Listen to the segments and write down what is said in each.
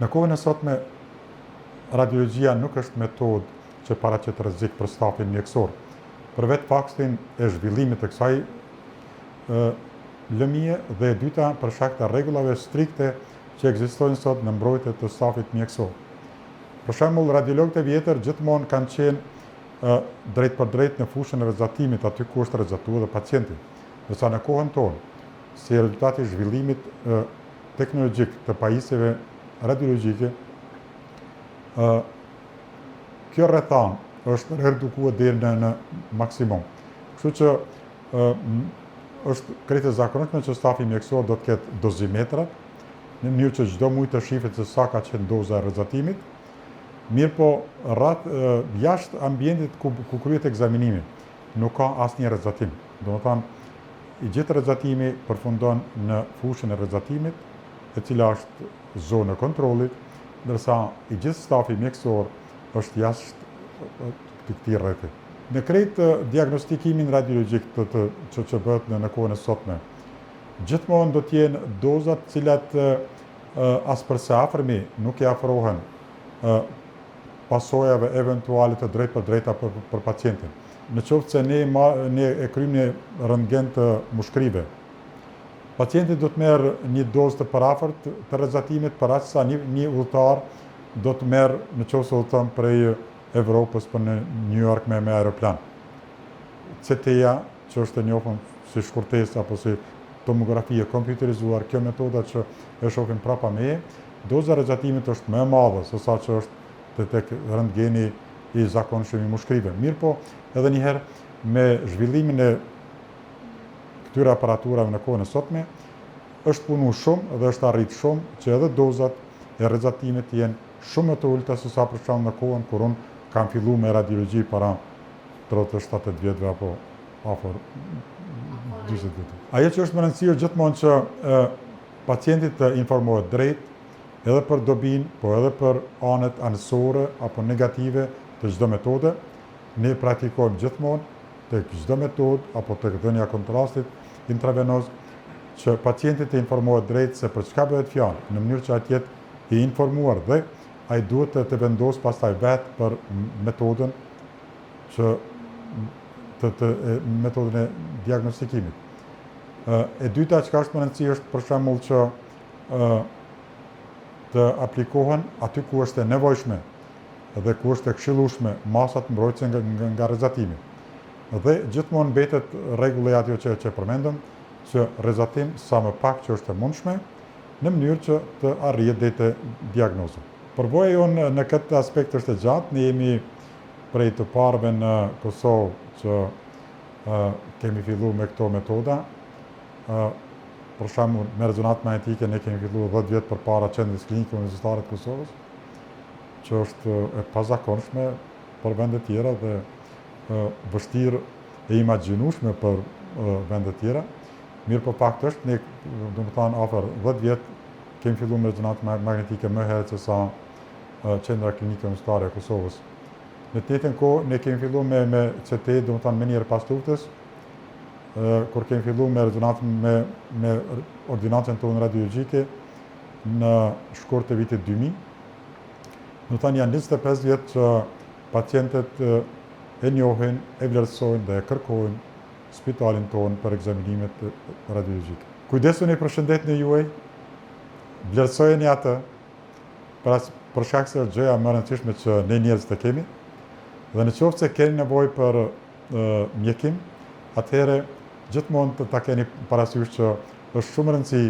Në kohën e sotme, radiologjia nuk është metodë që paraqet rrezik për stafin mjekësor. Për vetë faktin e zhvillimit të kësaj lëmie dhe e dyta për shkak të rregullave strikte që ekzistojnë sot në mbrojtje të stafit mjekësor. Për shembull, radiologët e vjetër gjithmonë kanë qenë drejt për drejt në fushën e rrezatimit, aty ku është rrezatuar dhe pacienti. Ndërsa në kohën tonë, si rezultati i zhvillimit teknologjik të pajisjeve radiologjike, kjo rrethanë është redukuar deri në maksimum. Kështu që është krejt e zakonshme që stafi mjekësor do të ketë dozimetrat, në mënyrë që çdo muaj të shihet se sa ka qenë doza e rrezatimit. Mirë po, jashtë ambientit ku kryhet ekzaminimi, nuk ka asnjë rrezatim. Domethënë, i gjithë rrezatimi përfundon në fushën e rrezatimit, e cila është zonë e kontrollit, ndërsa i gjithë stafi mjekësor është jashtë të këtij rrethi. Në krejt diagnostikimin radiologjik që bëhet në kohën e sotme, gjithmonë do të jenë dozat cilat as përse afërmi nuk i afrohen pasojave eventuale të drejt për drejta për pacientin. Në qoftë se ne e kryjmë një röntgen të mushkrive, pacienti do të merr një dozë të parafort të rrezatimit, për aq sa një udhëtar do të merr në qoftë se udhëton prej Evropës për në New York me aeroplan. CT-ja, që është e njohur si shkurtesë apo si tomografia kompjuterizuar, kjo metoda që e shohim prapa meje, doza e rrezatimit është më e madhe se sa që është tek röntgeni i zakonshëm i mushkrive. Mirë po, edhe një herë me zhvillimin e këtyre aparaturave në kohën e sotme, është punu shumë dhe është arrit shumë që edhe dozat e rrezatimit jenë shumë më të ulta se sa për shembull në kohën kur unë kam filluar me radiologji para 37 vjetëve apo afër 40 vjetëve. Ajo që është më rëndësishme gjithmonë që pacienti të informohet drejt edhe për dobinë, po edhe për anët anësore apo negative të çdo metode. Ne praktikojmë gjithmonë tek çdo metodë apo tek dhënia e kontrastit intravenoz që pacienti të informohet drejt se për çka bëhet fjalë, në mënyrë që ai jetë i informuar dhe ai duhet të vendosë pastaj vetë për metodën metodën e diagnostikimit. E dyta që është më rëndësishme është për shembull që të aplikohen aty ku është e nevojshme dhe ku është e këshillueshme masat mbrojtëse nga rrezatimi. Dhe gjithmonë mbetet rregulla ajo që përmendëm, që rrezatim sa më pak që është e mundshme, në mënyrë që të arrihet deri te diagnoza. Përvoja jonë në këtë aspekt është e gjatë. Ne jemi prej të parëve në Kosovë që kemi filluar me këto metoda. Për shembull, me rezonat magnetike ne kemi filluar 10 vjet përpara Qendrës Klinike Universitare të Kosovës, që është e pazakonshme për vende të tjera dhe vështirë e imagjinueshme për vende të tjera. Mirë po fakt është, ne domethënë afër 10 vjet kemi filluar me rezonat magnetike më herët se sa Qendra Klinike Universitare e Kosovës. Në të njëjtën kohë ne kemi filluar me CT, domethënë më njëherë pas luftës, kur kemi filluar me rezonancën me ordinancën tonë radiologjike në shkurt të vitit 2000. Domethënë janë 25 vjet që pacientët e njohin, e vlerësojnë dhe e kërkojnë spitalin tonë për ekzaminimet radiologjike. Kujdesuni për shëndetin e juaj, vlerësojeni atë, për shkak se është gjëja më e rëndësishme që ne njerëzit e kemi, dhe në qoftë se keni nevojë për mjekim, atëherë gjithmonë ta keni parasysh që është shumë rëndësi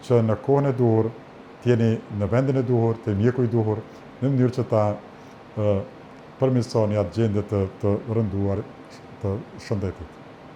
që në kohën e duhur të jeni në vendin e duhur, të mjeku i duhur, në mënyrë që ta përmirësoni atë gjendje të rënduar të shëndetit.